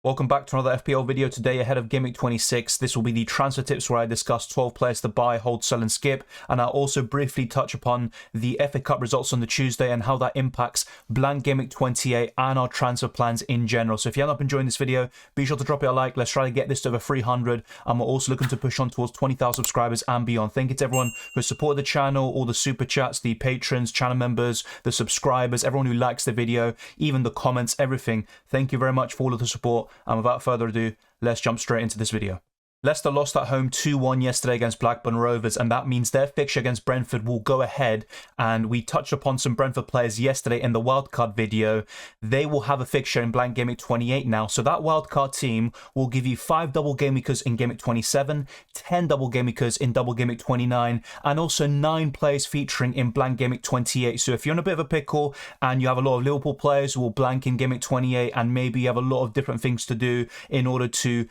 Welcome back to another FPL video. Today ahead of Gameweek 26. This will be the transfer tips where I discuss 12 players to buy, hold, sell and skip, and I'll also briefly touch upon the FA Cup results on the Tuesday and how that impacts Blank Gameweek 28 and our transfer plans in general. So if you end up enjoying this video, be sure to drop it a like. Let's try to get this to over 300, and we're also looking to push on towards 20,000 subscribers and beyond. Thank you to everyone who supported the channel, all the super chats, the patrons, channel members, the subscribers, everyone who likes the video, even the comments, everything. Thank you very much for all of the support. And without further ado, let's jump straight into this video. Leicester lost at home 2-1 yesterday against Blackburn Rovers, and that means their fixture against Brentford will go ahead. And we touched upon some Brentford players yesterday in the wildcard video. They will have a fixture in Blank Gameweek 28 now. So that wildcard team will give you 5 double game weekers in Gameweek 27, 10 double game weekers in double Gameweek 29, and also 9 players featuring in Blank Gameweek 28. So if you're in a bit of a pickle and you have a lot of Liverpool players who will blank in Gameweek 28, and maybe you have a lot of different things to do in order to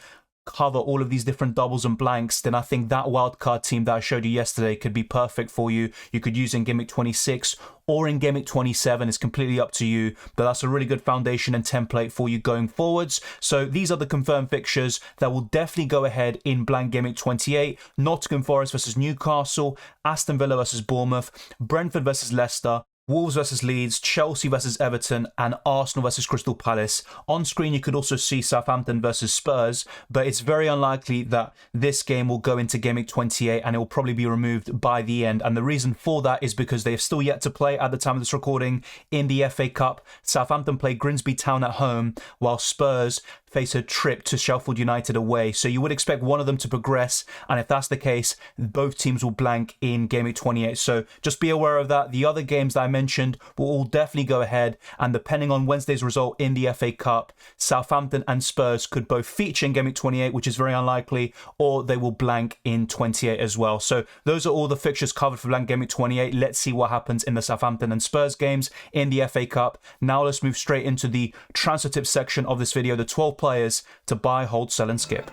cover all of these different doubles and blanks, then I think that wildcard team that I showed you yesterday could be perfect for you. You could use in Gameweek 26 or in Gameweek 27. It's completely up to you, but that's a really good foundation and template for you going forwards. So these are the confirmed fixtures that will definitely go ahead in Blank Gameweek 28. Nottingham Forest versus Newcastle, Aston Villa versus Bournemouth, Brentford versus Leicester, Wolves versus Leeds, Chelsea versus Everton, and Arsenal versus Crystal Palace. On screen, you could also see Southampton versus Spurs, but it's very unlikely that this game will go into Gameweek 28 and it will probably be removed by the end. And the reason for that is because they have still yet to play at the time of this recording in the FA Cup. Southampton play Grimsby Town at home, while Spurs face a trip to Sheffield United away. So you would expect one of them to progress, and if that's the case, both teams will blank in Gameweek 28. So just be aware of that. The other games that I mentioned will all definitely go ahead, and depending on Wednesday's result in the FA Cup, Southampton and Spurs could both feature in Gameweek 28, which is very unlikely, or they will blank in 28 as well. So those are all the fixtures covered for Blank Gameweek 28. Let's see what happens in the Southampton and Spurs games in the FA Cup. Now let's move straight into the transfer tips section of this video, the 12 players to buy, hold, sell and skip.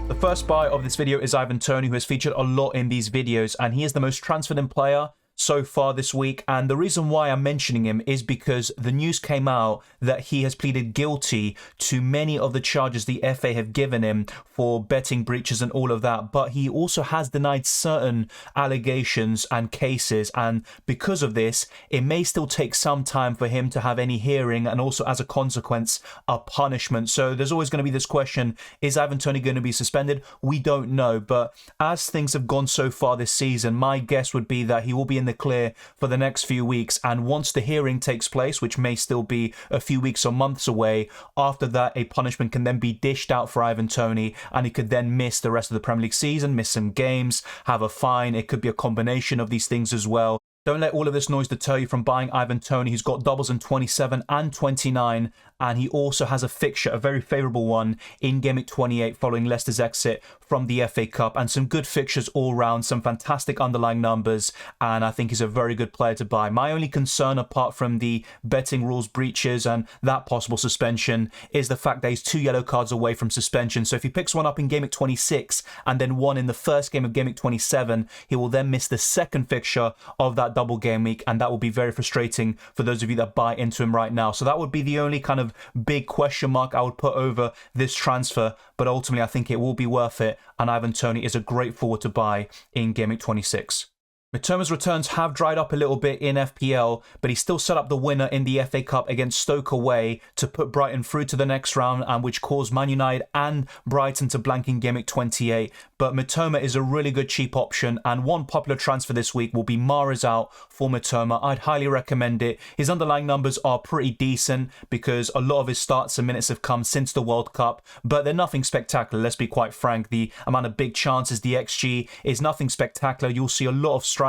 The first buy of this video is Ivan Toney, who has featured a lot in these videos, and he is the most transferred in player so far this week. And the reason why I'm mentioning him is because the news came out that he has pleaded guilty to many of the charges the FA have given him for betting breaches and all of that, but he also has denied certain allegations and cases, and because of this it may still take some time for him to have any hearing, and also as a consequence a punishment. So there's always going to be this question, is Ivan Toney going to be suspended? We don't know, but as things have gone so far this season, my guess would be that he will be in the clear for the next few weeks, and once the hearing takes place, which may still be a few weeks or months away, after that a punishment can then be dished out for Ivan Toney, and he could then miss the rest of the Premier League season, miss some games, have a fine. It could be a combination of these things as well. Don't let all of this noise deter you from buying Ivan Toney, who's got doubles in 27 and 29, and he also has a fixture, a very favourable one, in Gameweek 28 following Leicester's exit from the FA Cup, and some good fixtures all round, some fantastic underlying numbers, and I think he's a very good player to buy. My only concern, apart from the betting rules breaches and that possible suspension, is the fact that he's 2 yellow cards away from suspension. So if he picks one up in Gameweek 26 and then one in the first game of Gameweek 27, he will then miss the second fixture of that double game week, and that will be very frustrating for those of you that buy into him right now. So that would be the only kind of big question mark I would put over this transfer, but ultimately I think it will be worth it, and Ivan Toney is a great forward to buy in Gameweek 26. Mitoma's returns have dried up a little bit in FPL, but he still set up the winner in the FA Cup against Stoke away to put Brighton through to the next round, and which caused Man United and Brighton to blank in Gameweek 28. But Mitoma is a really good cheap option, and one popular transfer this week will be Mahrez out for Mitoma. I'd highly recommend it. His underlying numbers are pretty decent because a lot of his starts and minutes have come since the World Cup, but they're nothing spectacular, let's be quite frank. The amount of big chances, the XG, is nothing spectacular. You'll see a lot of strikers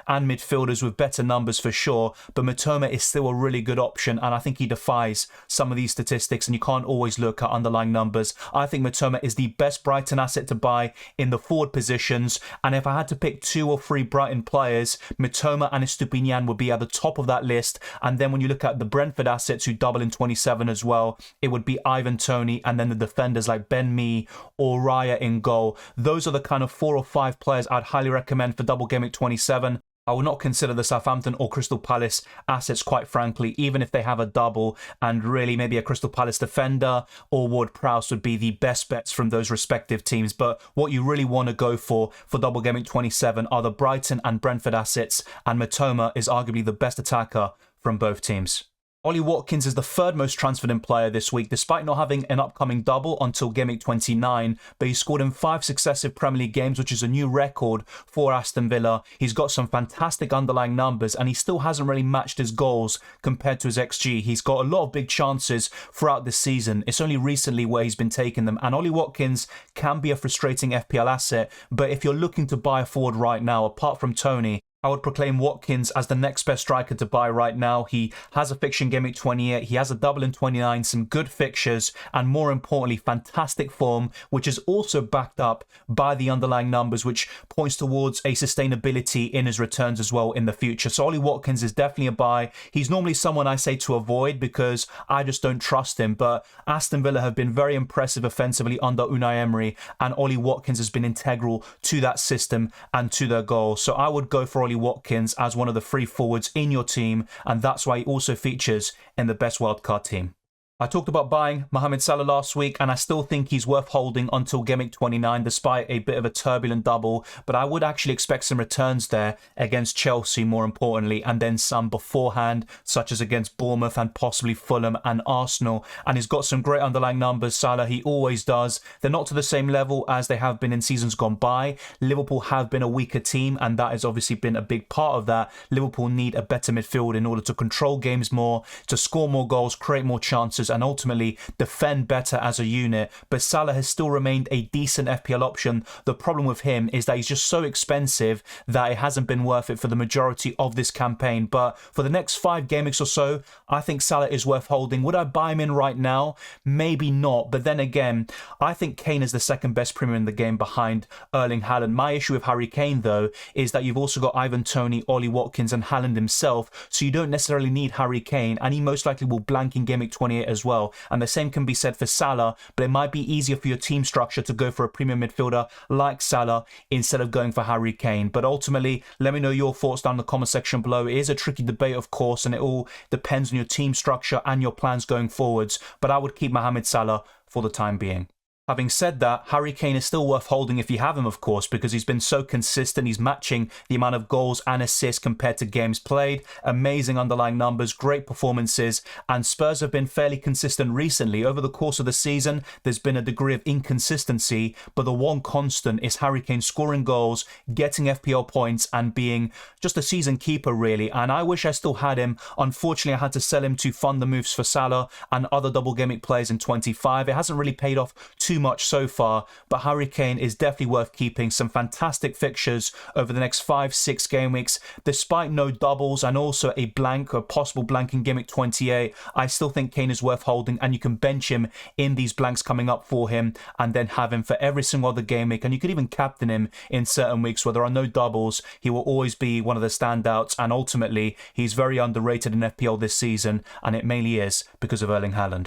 and midfielders with better numbers for sure, but Mitoma is still a really good option, and I think he defies some of these statistics, and you can't always look at underlying numbers. I think Mitoma is the best Brighton asset to buy in the forward positions, and if I had to pick 2 or 3 Brighton players, Mitoma and Estupiñán would be at the top of that list. And then when you look at the Brentford assets who double in 27 as well, it would be Ivan Toney, and then the defenders like Ben Mee or Raya in goal. Those are the kind of 4 or 5 players I'd highly recommend for double Gameweek 27. I would not consider the Southampton or Crystal Palace assets, quite frankly, even if they have a double, and really maybe a Crystal Palace defender or Ward-Prowse would be the best bets from those respective teams. But what you really want to go for Double Game Week 27 are the Brighton and Brentford assets, and Matoma is arguably the best attacker from both teams. Ollie Watkins is the third most transferred in player this week, despite not having an upcoming double until Game Week 29, but he scored in 5 successive Premier League games, which is a new record for Aston Villa. He's got some fantastic underlying numbers, and he still hasn't really matched his goals compared to his XG. He's got a lot of big chances throughout this season. It's only recently where he's been taking them, and Ollie Watkins can be a frustrating FPL asset, but if you're looking to buy a forward right now, apart from Tony, I would proclaim Watkins as the next best striker to buy right now. He has a fixture in Game Week 28, he has a double in 29, some good fixtures, and more importantly, fantastic form, which is also backed up by the underlying numbers, which points towards a sustainability in his returns as well in the future. So Ollie Watkins is definitely a buy. He's normally someone I say to avoid because I just don't trust him, but Aston Villa have been very impressive offensively under Unai Emery, and Ollie Watkins has been integral to that system and to their goals. So I would go for Ollie Watkins as one of the free forwards in your team, and that's why he also features in the best wildcard team. I talked about buying Mohamed Salah last week, and I still think he's worth holding until Game Week 29 despite a bit of a turbulent double, but I would actually expect some returns there against Chelsea more importantly, and then some beforehand, such as against Bournemouth and possibly Fulham and Arsenal. And he's got some great underlying numbers, Salah, he always does. They're not to the same level as they have been in seasons gone by. Liverpool have been a weaker team, and that has obviously been a big part of that. Liverpool need a better midfield in order to control games more, to score more goals, create more chances, and ultimately defend better as a unit. But Salah has still remained a decent FPL option. The problem with him is that he's just so expensive that it hasn't been worth it for the majority of this campaign. But for the next 5 game weeks or so, I think Salah is worth holding. Would I buy him in right now? Maybe not. But then again, I think Kane is the second best premier in the game behind Erling Haaland. My issue with Harry Kane, though, is that you've also got Ivan Toney, Ollie Watkins and Haaland himself. So you don't necessarily need Harry Kane, and he most likely will blank in Game Week 28 as well. And the same can be said for Salah, but it might be easier for your team structure to go for a premium midfielder like Salah instead of going for Harry Kane. But ultimately, let me know your thoughts down in the comment section below. It is a tricky debate, of course, and it all depends on your team structure and your plans going forwards, but I would keep Mohamed Salah for the time being. Having said that, Harry Kane is still worth holding if you have him, of course, because he's been so consistent. He's matching the amount of goals and assists compared to games played. Amazing underlying numbers, great performances, and Spurs have been fairly consistent recently. Over the course of the season, there's been a degree of inconsistency, but the one constant is Harry Kane scoring goals, getting FPL points, and being just a season keeper, really. And I wish I still had him. Unfortunately, I had to sell him to fund the moves for Salah and other double game week players in 25. It hasn't really paid off too much so far, but Harry Kane is definitely worth keeping. Some fantastic fixtures over the next 5-6 game weeks, despite no doubles and also a blank or possible blank in Game Week 28. I still think Kane is worth holding, and you can bench him in these blanks coming up for him and then have him for every single other game week, and you could even captain him in certain weeks where there are no doubles. He will always be one of the standouts, and ultimately he's very underrated in FPL this season, and it mainly is because of Erling Haaland.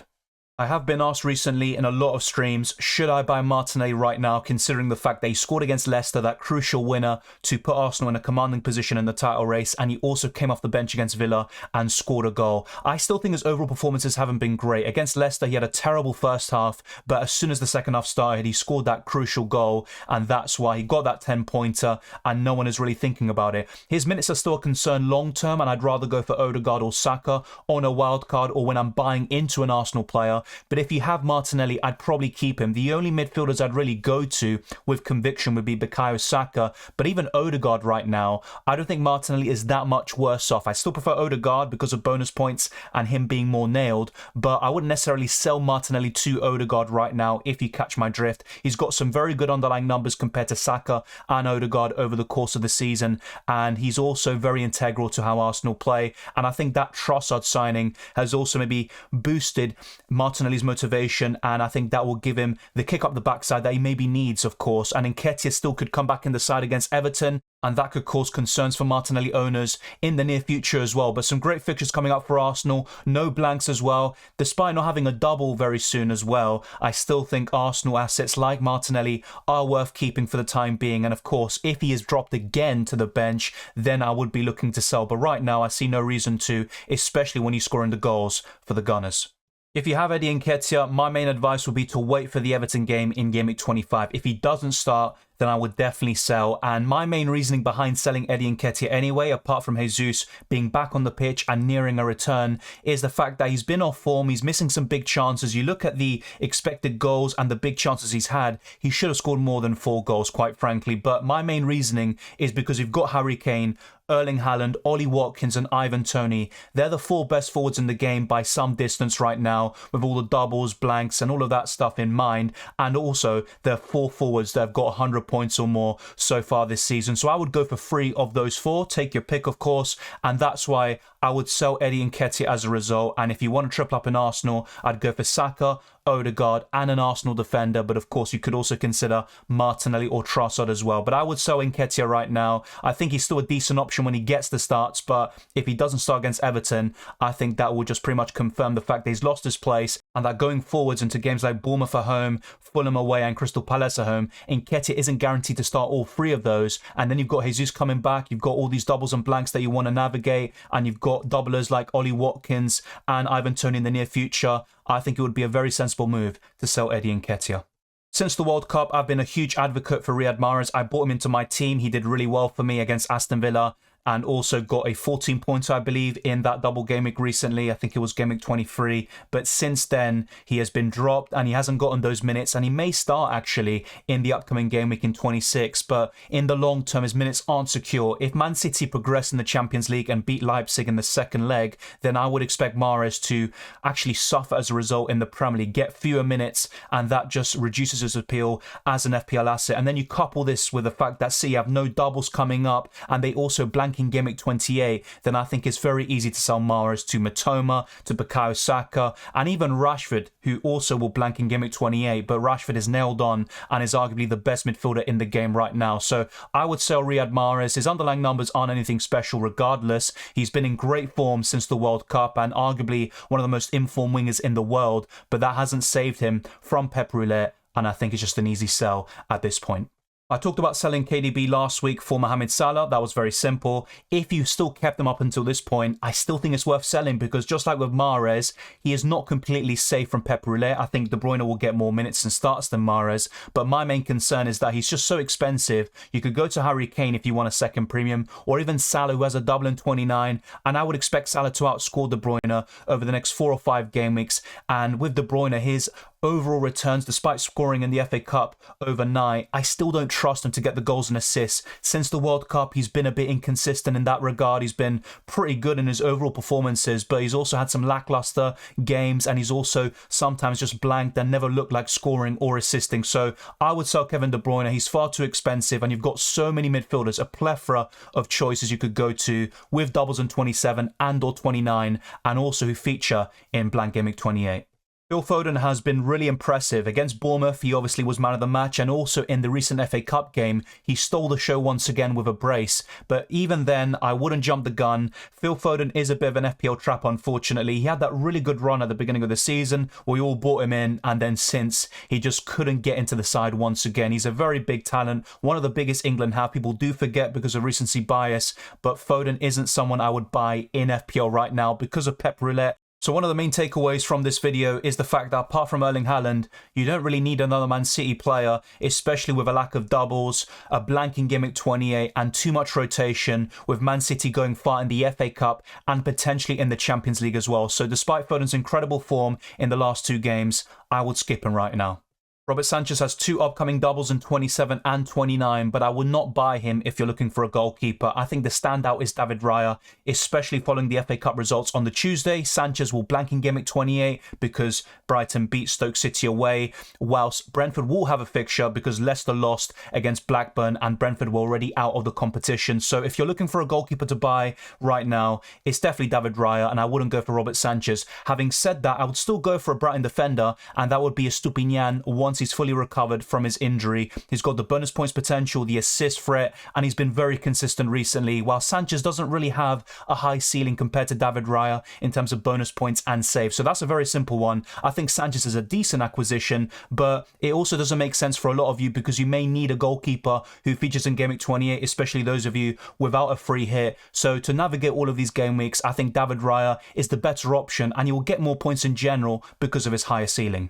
I have been asked recently in a lot of streams, should I buy Martinelli right now, considering the fact that he scored against Leicester, that crucial winner to put Arsenal in a commanding position in the title race, and he also came off the bench against Villa and scored a goal. I still think his overall performances haven't been great. Against Leicester, he had a terrible first half, but as soon as the second half started, he scored that crucial goal, and that's why he got that 10-pointer, and no one is really thinking about it. His minutes are still a concern long-term, and I'd rather go for Odegaard or Saka on a wild card or when I'm buying into an Arsenal player. But if you have Martinelli, I'd probably keep him. The only midfielders I'd really go to with conviction would be Bukayo Saka, but even Odegaard right now, I don't think Martinelli is that much worse off. I still prefer Odegaard because of bonus points and him being more nailed, but I wouldn't necessarily sell Martinelli to Odegaard right now, if you catch my drift. He's got some very good underlying numbers compared to Saka and Odegaard over the course of the season, and he's also very integral to how Arsenal play, and I think that Trossard signing has also maybe boosted Martinelli Martinelli's motivation, and I think that will give him the kick up the backside that he maybe needs, of course. And Nketiah still could come back in the side against Everton, and that could cause concerns for Martinelli owners in the near future as well. But some great fixtures coming up for Arsenal, no blanks as well. Despite not having a double very soon as well, I still think Arsenal assets like Martinelli are worth keeping for the time being. And of course, if he is dropped again to the bench, then I would be looking to sell. But right now, I see no reason to, especially when he's scoring the goals for the Gunners. If you have Eddie Nketiah, my main advice would be to wait for the Everton game in Game Week 25. If he doesn't start, then I would definitely sell. And my main reasoning behind selling Eddie Nketiah anyway, apart from Jesus being back on the pitch and nearing a return, is the fact that he's been off form. He's missing some big chances. You look at the expected goals and the big chances he's had, he should have scored more than 4 goals, quite frankly. But my main reasoning is because you've got Harry Kane, Erling Haaland, Ollie Watkins and Ivan Toney. They're the 4 best forwards in the game by some distance right now, with all the doubles, blanks and all of that stuff in mind. And also, they're 4 forwards that have got 100 points or more so far this season. So I would go for 3 of those 4. Take your pick, of course. And that's why I would sell Eddie Nketiah as a result. And if you want to triple up in Arsenal, I'd go for Saka, Odegaard and an Arsenal defender, but of course you could also consider Martinelli or Trossard as well. But I would sell Nketiah right now. I think he's still a decent option when he gets the starts, but if he doesn't start against Everton, I think that will just pretty much confirm the fact that he's lost his place, and that going forwards into games like Bournemouth at home, Fulham away and Crystal Palace at home, Nketiah isn't guaranteed to start all 3 of those. And then you've got Jesus coming back, you've got all these doubles and blanks that you want to navigate, and you've got doublers like Ollie Watkins and Ivan Toney in the near future. I think it would be a very sensible move to sell Eddie Nketiah. Since the World Cup, I've been a huge advocate for Riyad Mahrez. I brought him into my team. He did really well for me against Aston Villa, and also got a 14-pointer, I believe, in that double game week recently. I think it was game week 23. But since then, he has been dropped and he hasn't gotten those minutes. And he may start, actually, in the upcoming game week in 26. But in the long term, his minutes aren't secure. If Man City progress in the Champions League and beat Leipzig in the second leg, then I would expect Mahrez to actually suffer as a result in the Premier League, get fewer minutes, and that just reduces his appeal as an FPL asset. And then you couple this with the fact that City have no doubles coming up, and they also blank in game week 28, then I think it's very easy to sell Mahrez to Matoma, to Bukayo Saka, and even Rashford, who also will blank in game week 28, but Rashford is nailed on and is arguably the best midfielder in the game right now. So I would sell Riyad Mahrez. His underlying numbers aren't anything special regardless. He's been in great form since the World Cup and arguably one of the most informed wingers in the world, but that hasn't saved him from Pep Roulette, and I think it's just an easy sell at this point. I talked about selling KDB last week for Mohamed Salah. That was very simple. If you still kept them up until this point, I still think it's worth selling because just like with Mahrez, he is not completely safe from Pep Roulette. I think De Bruyne will get more minutes and starts than Mahrez, but my main concern is that he's just so expensive. You could go to Harry Kane if you want a second premium, or even Salah, who has a double in 29, and I would expect Salah to outscore De Bruyne over the next 4 or 5 game weeks. And with De Bruyne, his overall returns, despite scoring in the FA Cup overnight, I still don't trust him to get the goals and assists. Since the World Cup, he's been a bit inconsistent in that regard. He's been pretty good in his overall performances, but he's also had some lackluster games, and he's also sometimes just blanked and never looked like scoring or assisting. So I would sell Kevin De Bruyne. He's far too expensive, and you've got so many midfielders, a plethora of choices you could go to with doubles in 27 and or 29, and also who feature in Blank Gameweek 28. Phil Foden has been really impressive. Against Bournemouth, he obviously was man of the match, and also in the recent FA Cup game, he stole the show once again with a brace. But even then, I wouldn't jump the gun. Phil Foden is a bit of an FPL trap, unfortunately. He had that really good run at the beginning of the season. We all bought him in, and then since, he just couldn't get into the side once again. He's a very big talent, one of the biggest England have. People do forget because of recency bias, but Foden isn't someone I would buy in FPL right now because of Pep Roulette. So one of the main takeaways from this video is the fact that apart from Erling Haaland, you don't really need another Man City player, especially with a lack of doubles, a blanking gimmick 28 and too much rotation, with Man City going far in the FA Cup and potentially in the Champions League as well. So despite Foden's incredible form in the last 2 games, I would skip him right now. Robert Sanchez has 2 upcoming doubles in 27 and 29, but I would not buy him if you're looking for a goalkeeper. I think the standout is David Raya, especially following the FA Cup results on the Tuesday. Sanchez will blank in Gameweek 28 because Brighton beat Stoke City away, whilst Brentford will have a fixture because Leicester lost against Blackburn and Brentford were already out of the competition. So if you're looking for a goalkeeper to buy right now, it's definitely David Raya, and I wouldn't go for Robert Sanchez. Having said that, I would still go for a Brighton defender, and that would be Estupinian once he's fully recovered from his injury. He's got the bonus points potential, the assist threat, and he's been very consistent recently, while Sanchez doesn't really have a high ceiling compared to David Raya in terms of bonus points and saves. So that's a very simple one. I think Sanchez is a decent acquisition, but it also doesn't make sense for a lot of you because you may need a goalkeeper who features in Gameweek 28, especially those of you without a free hit. So to navigate all of these game weeks, I think David Raya is the better option, and he will get more points in general because of his higher ceiling.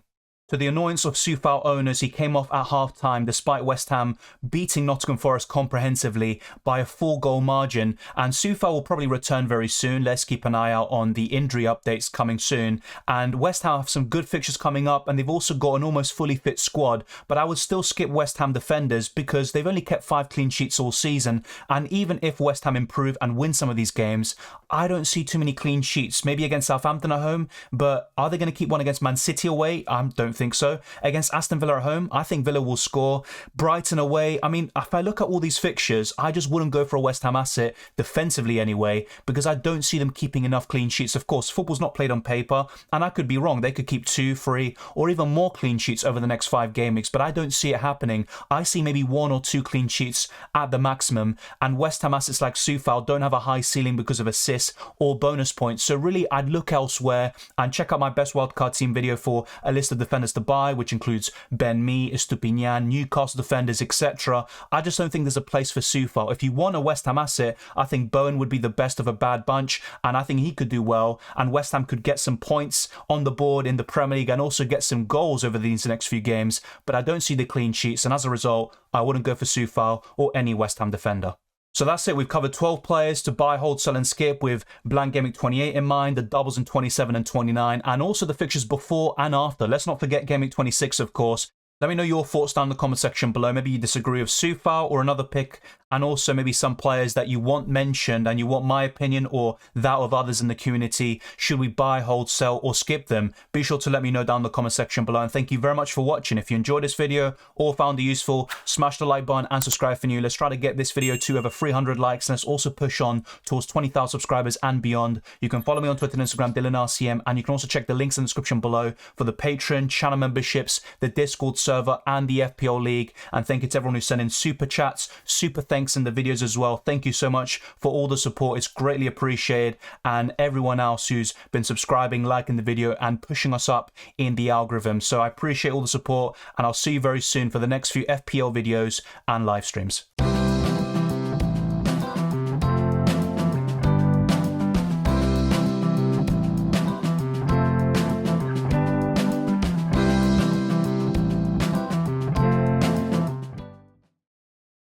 To the annoyance of Soufal owners, he came off at half-time despite West Ham beating Nottingham Forest comprehensively by a 4-goal margin, and Soufal will probably return very soon. Let's keep an eye out on the injury updates coming soon. And West Ham have some good fixtures coming up, and they've also got an almost fully fit squad, but I would still skip West Ham defenders because they've only kept 5 clean sheets all season, and even if West Ham improve and win some of these games, I don't see too many clean sheets. Maybe against Southampton at home, but are they going to keep one against Man City away? I don't think so. Against Aston Villa at home, I think Villa will score. Brighton away, I mean, if I look at all these fixtures, I just wouldn't go for a West Ham asset, defensively anyway, because I don't see them keeping enough clean sheets. Of course, football's not played on paper, and I could be wrong. They could keep 2, 3, or even more clean sheets over the next 5 game weeks, but I don't see it happening. I see maybe 1 or 2 clean sheets at the maximum, and West Ham assets like Soufal don't have a high ceiling because of assists or bonus points. So really, I'd look elsewhere and check out my best wildcard team video for a list of defenders to buy, which includes Ben Mee, Estupinian, Newcastle defenders, etc. I just don't think there's a place for Soufal. If you want a West Ham asset, I think Bowen would be the best of a bad bunch, and I think he could do well, and West Ham could get some points on the board in the Premier League and also get some goals over these next few games, but I don't see the clean sheets, and as a result, I wouldn't go for Soufal or any West Ham defender. So that's it. We've covered 12 players to buy, hold, sell and skip with Blank Gameweek 28 in mind, the doubles in 27 and 29, and also the fixtures before and after. Let's not forget Gameweek 26, of course. Let me know your thoughts down in the comment section below. Maybe you disagree with Soufal or another pick, and also maybe some players that you want mentioned and you want my opinion or that of others in the community. Should we buy, hold, sell, or skip them? Be sure to let me know down in the comment section below, and thank you very much for watching. If you enjoyed this video or found it useful, smash the like button and subscribe for new. Let's try to get this video to over 300 likes, and let's also push on towards 20,000 subscribers and beyond. You can follow me on Twitter and Instagram, DylanRCM, and you can also check the links in the description below for the Patreon, channel memberships, the Discord server, and the FPL League. And thank you to everyone who sent in super chats, super thanks in the videos as well. Thank you so much for all the support. It's greatly appreciated. And everyone else who's been subscribing, liking the video, and pushing us up in the algorithm. So I appreciate all the support, and I'll see you very soon for the next few FPL videos and live streams.